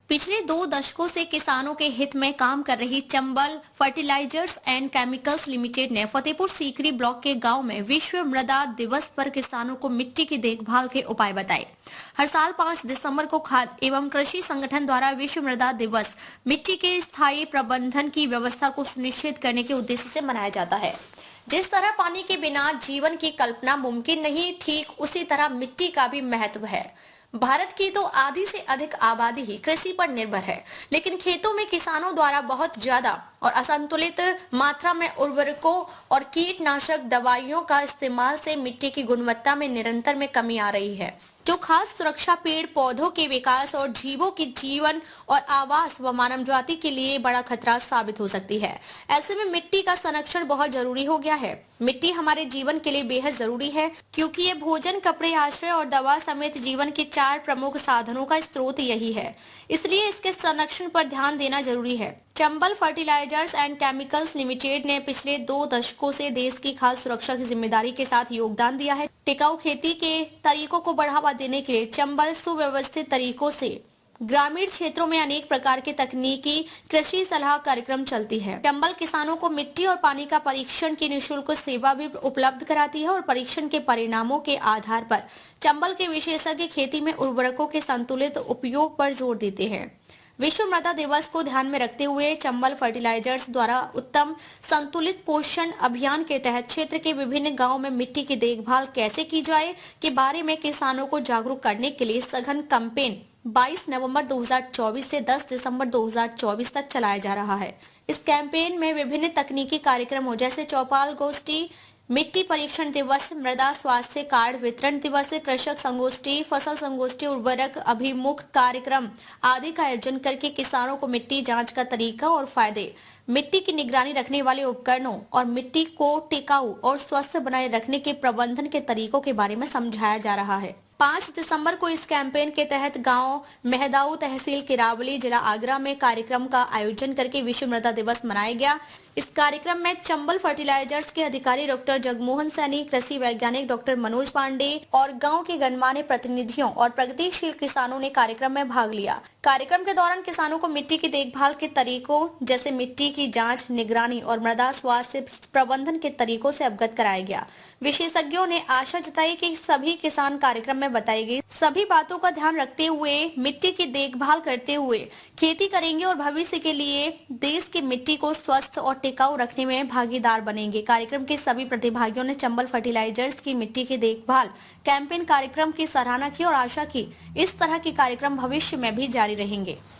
पिछले 2 दशकों से किसानों के हित में काम कर रही Chambal fertilisers and chemicals limited ने फतेहपुर सीकरी ब्लॉक के गांव में विश्व मृदा दिवस पर किसानों को मिट्टी की देखभाल के उपाय बताए। हर साल 5 दिसंबर को खाद्य एवं कृषि संगठन द्वारा विश्व मृदा दिवस मिट्टी के स्थायी प्रबंधन की व्यवस्था को सुनिश्चित करने के उद्देश्य से मनाया जाता है। जिस तरह पानी के बिना जीवन की कल्पना मुमकिन नहीं, ठीक उसी तरह मिट्टी का भी महत्व है। भारत की तो आधी से अधिक आबादी ही कृषि पर निर्भर है, लेकिन खेतों में किसानों द्वारा बहुत ज्यादा और असंतुलित मात्रा में उर्वरकों और कीटनाशक दवाइयों का इस्तेमाल से मिट्टी की गुणवत्ता में निरंतर में कमी आ रही है, जो खास सुरक्षा, पेड़ पौधों के विकास और जीवों के जीवन और आवास व मानव जाति के लिए बड़ा खतरा साबित हो सकती है। ऐसे में मिट्टी का संरक्षण बहुत जरूरी हो गया है। मिट्टी हमारे जीवन के लिए बेहद जरूरी है, क्योंकि ये भोजन, कपड़े, आश्रय और दवा समेत जीवन के 4 प्रमुख साधनों का स्रोत यही है। इसलिए इसके संरक्षण पर ध्यान देना जरूरी है। Chambal fertilisers and chemicals limited ने पिछले 2 दशकों से देश की खाद्य सुरक्षा की जिम्मेदारी के साथ योगदान दिया है। टिकाऊ खेती के तरीकों को बढ़ावा देने के लिए चंबल सुव्यवस्थित तरीकों से ग्रामीण क्षेत्रों में अनेक प्रकार के तकनीकी कृषि सलाह कार्यक्रम चलती है। चंबल किसानों को मिट्टी और पानी का परीक्षण की निःशुल्क सेवा भी उपलब्ध कराती है और परीक्षण के परिणामों के आधार पर चंबल के विशेषज्ञ खेती में उर्वरकों के संतुलित उपयोग पर जोर देते हैं। विश्व मृदा दिवस को ध्यान में रखते हुए चंबल फर्टिलाइजर्स द्वारा उत्तम संतुलित पोषण अभियान के तहत क्षेत्र के विभिन्न गांवों में मिट्टी की देखभाल कैसे की जाए के बारे में किसानों को जागरूक करने के लिए सघन कैंपेन 22 नवंबर 2024 से 10 दिसंबर 2024 तक चलाया जा रहा है। इस कैंपेन में विभिन्न तकनीकी कार्यक्रमों जैसे चौपाल गोष्ठी, मिट्टी परीक्षण दिवस, मृदा स्वास्थ्य कार्ड वितरण दिवस, कृषक संगोष्ठी, फसल संगोष्ठी, उर्वरक अभिमुख कार्यक्रम आदि का आयोजन करके किसानों को मिट्टी जांच का तरीका और फायदे, मिट्टी की निगरानी रखने वाले उपकरणों और मिट्टी को टिकाऊ और स्वस्थ बनाए रखने के प्रबंधन के तरीकों के बारे में समझाया जा रहा है। 5 दिसंबर को इस कैंपेन के तहत गांव मेहदाऊ, तहसील किरावली, जिला आगरा में कार्यक्रम का आयोजन करके विश्व मृदा दिवस मनाया गया। इस कार्यक्रम में चंबल फर्टिलाइजर्स के अधिकारी डॉक्टर जगमोहन सैनी, कृषि वैज्ञानिक डॉक्टर मनोज पांडे और गांव के गणमान्य प्रतिनिधियों और प्रगतिशील किसानों ने कार्यक्रम में भाग लिया। कार्यक्रम के दौरान किसानों को मिट्टी की देखभाल के तरीकों जैसे मिट्टी की जांच, निगरानी और मृदा स्वास्थ्य प्रबंधन के तरीकों से अवगत कराया गया। विशेषज्ञों ने आशा जताई कि सभी किसान कार्यक्रम में बताई गई सभी बातों का ध्यान रखते हुए मिट्टी की देखभाल करते हुए खेती करेंगे और भविष्य के लिए देश की मिट्टी को स्वस्थ और टिकाऊ रखने में भागीदार बनेंगे। कार्यक्रम के सभी प्रतिभागियों ने चंबल फर्टिलाइजर्स की मिट्टी की देखभाल कैंपेन कार्यक्रम की सराहना की और आशा की इस तरह के कार्यक्रम भविष्य में भी जारी रहेंगे।